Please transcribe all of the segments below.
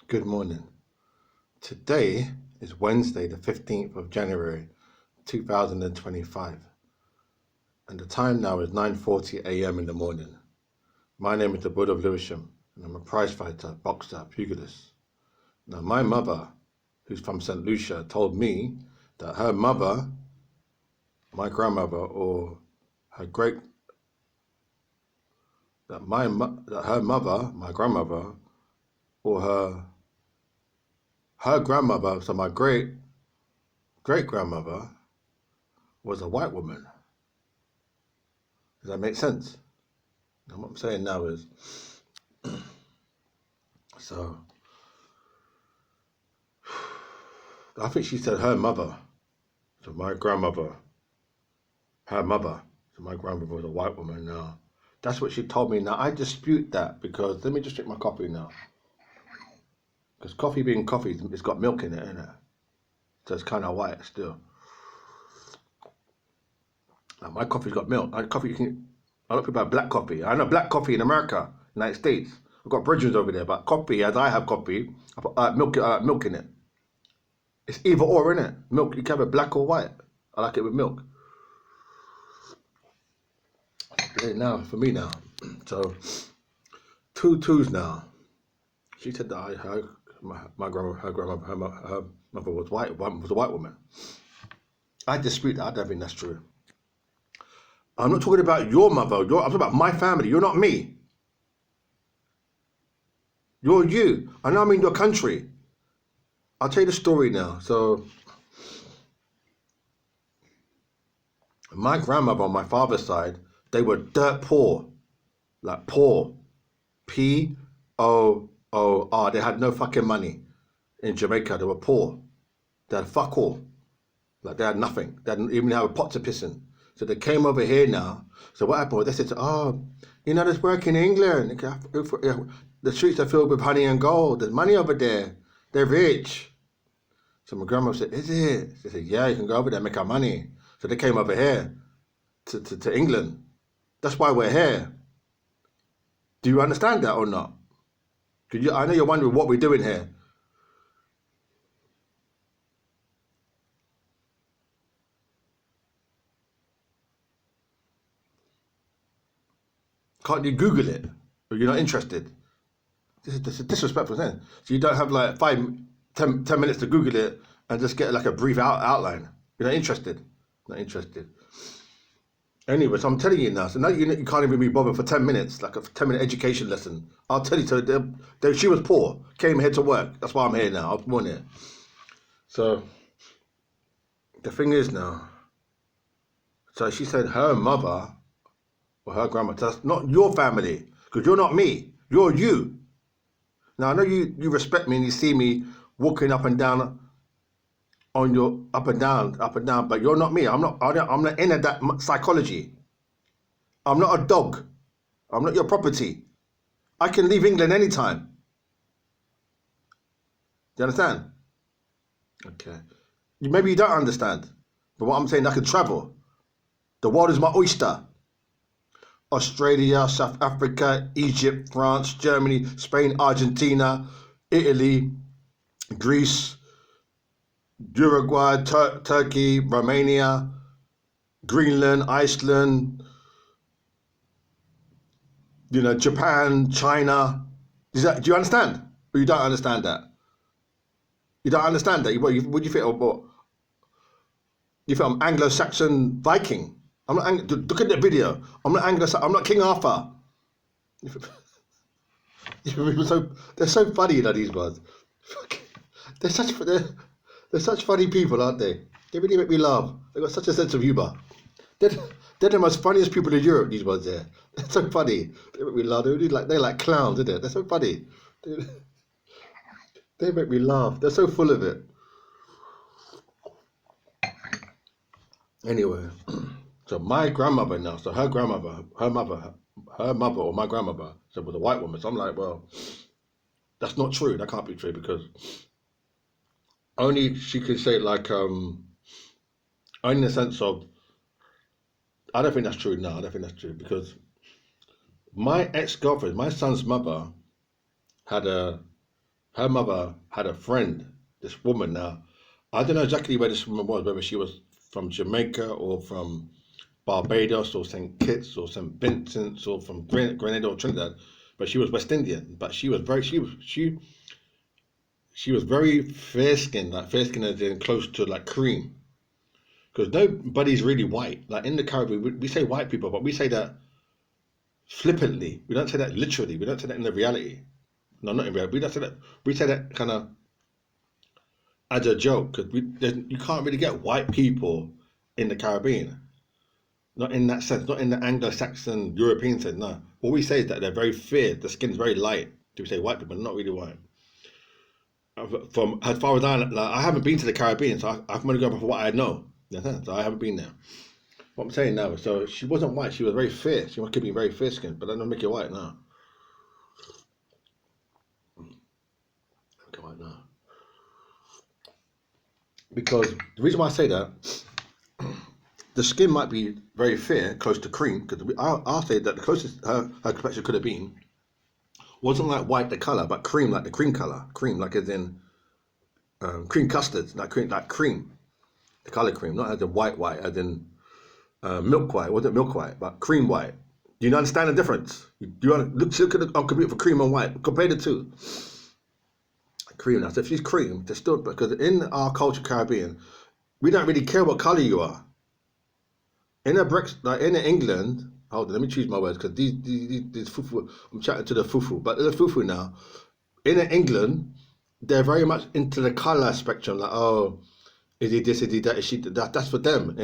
Good morning. Today is Wednesday, the 15th of January, 2025, and the time now is 9:40 a.m. in the morning. My name is the Buddha of Lewisham, and I'm a prize fighter, boxer, pugilist. Now, my mother, who's from St. Lucia, told me that her mother, my grandmother, or her great, that her mother, my grandmother, or her grandmother, so my great grandmother, was a white woman. Does that make sense? And what I'm saying now is, so I think she said her mother, so my grandmother, her mother, so my grandmother was a white woman now. That's what she told me. Now I dispute that because let me just drink my coffee now. Because coffee being coffee, it's got milk in it, isn't it? So it's kind of white still. Now my coffee's got milk. Coffee, I don't people have black coffee. I know black coffee in America, United States. I've got bridges over there, but coffee, as I have coffee, I put milk in it. It's either or, innit? Milk, you can have it black or white. I like it with milk. Yeah, now, for me now. So, two twos now. She said that my grandma, her mother was was a white woman. I dispute that. I don't think that's true. I'm not talking about your mother. I'm talking about my family. You're not me. You're you. I know I'm in your country. I'll tell you the story now. So, my grandmother on my father's side, they were dirt poor. Like poor. Poor. They had no fucking money. In Jamaica, they were poor. They had fuck all. Like they had nothing. They didn't even have a pot to piss in. So they came over here now. So what happened was they said, there's work in England. The streets are filled with honey and gold. There's money over there. They're rich. So my grandma said, is it? She said, yeah, you can go over there and make our money. So they came over here to England. That's why we're here. Do you understand that or not? I know you're wondering what we're doing here. Can't you Google it? Or you're not interested? This is a disrespectful thing. So you don't have like 10 minutes to Google it and just get like a brief outline. You're not interested? Not interested. Anyway, so I'm telling you now. So now you can't even be bothered for 10 minutes, like a 10-minute education lesson. I'll tell you. So she was poor, came here to work. That's why I'm here now. I was born here. So the thing is now, so she said her mother or her grandma, that's not your family, because you're not me, you're you. Now I know you respect me and you see me walking up and down on your up and down, but you're not me. I'm not in that psychology. I'm not a dog. I'm not your property. I can leave England anytime. Do you understand? Okay. Maybe you don't understand, but what I'm saying, I can travel. The world is my oyster. Australia, South Africa, Egypt, France, Germany, Spain, Argentina, Italy, Greece, Uruguay, Turkey, Romania, Greenland, Iceland, Japan, China. Do you understand? Or you don't understand that? You don't understand that? What do you think? What? You think I'm Anglo-Saxon Viking? I'm not. Look at the video. I'm not Anglo. I'm not King Arthur. They're so funny, these ones. They're such funny people, aren't they? They really make me laugh. They've got such a sense of humour. They're, they're the most funniest people in Europe. These ones there. They're so funny. They make me laugh. They're like clowns, isn't it? They're so funny. They make me laugh. They're so full of it. Anyway, so my grandmother now. So her grandmother, her mother, or my grandmother, so was a white woman. So I'm like, well, that's not true. That can't be true because only she could say it like only in the sense of I don't think that's true. No, I don't think that's true because my ex-girlfriend, my son's mother, had her mother had a friend, this woman. Now, I don't know exactly where this woman was, whether she was from Jamaica or from Barbados or St. Kitts or St. Vincent's or from Grenada or Trinidad, but she was West Indian. But she was very fair skinned, like fair skinned as in close to like cream. Because nobody's really white. Like in the Caribbean, we say white people, but we say that flippantly. We don't say that literally. We don't say that in the reality. No, not in reality. We don't say that. We say that kind of as a joke because you can't really get white people in the Caribbean. Not in that sense. Not in the Anglo-Saxon European sense. No. All we say is that they're very fair. The skin's very light. Do we say white people? Not really white. From as far as I haven't been to the Caribbean, so I'm only going off what I know. So I haven't been there. What I'm saying now, so she wasn't white. She was very fair. She could be very fair skinned, but that doesn't make her white now. Make her white now. Because the reason why I say that, the skin might be very fair, close to cream. Because I'll say that the closest her complexion could have been wasn't like white the color, but cream like the cream color. Cream like as in cream custard, like cream, the color cream, not as in white, as in milk white. It wasn't milk white, but cream white. Do you understand the difference? Do you want to look at the computer for cream and white? Compare the two. Cream. Now, so if she's cream, there's still, because in our culture, Caribbean, we don't really care what color you are. In England, hold on, let me choose my words because these fufu, I'm chatting to the fufu, but there's a fufu now. In England, they're very much into the color spectrum. Like, oh, is he this? Is he that? Is she that? That's for them.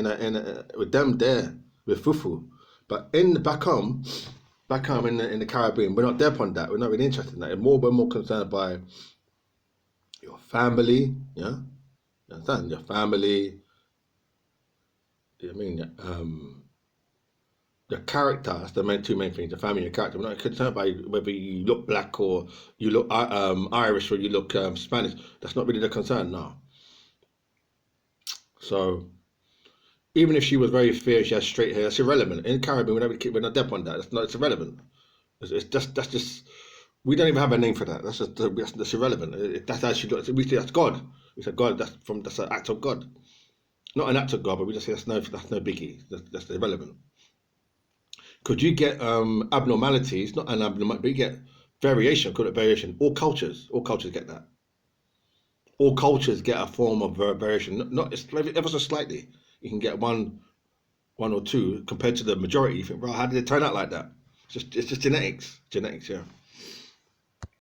With them there with fufu, but back home in the Caribbean, we're not there upon that. We're not really interested in that. We're more concerned by your family. Yeah, you understand? Your family. I mean, the character, that's the two main things, the family and your character. We're not concerned by whether you look black or you look Irish or you look Spanish. That's not really the concern now. So, even if she was very fair, she has straight hair, that's irrelevant. In the Caribbean, we're not deep on that. It's irrelevant. That's just, we don't even have a name for that. That's irrelevant. That's how she looks. We say that's God. We say God, that's an act of God. Not an act of God, but we just say that's no biggie. That's irrelevant. Could you get abnormalities? Not an abnormality, but you get variation. Call it variation. All cultures get that. All cultures get a form of variation. Not ever so slightly. You can get one or two compared to the majority. You think, bro, how did it turn out like that? It's just genetics. Genetics, yeah.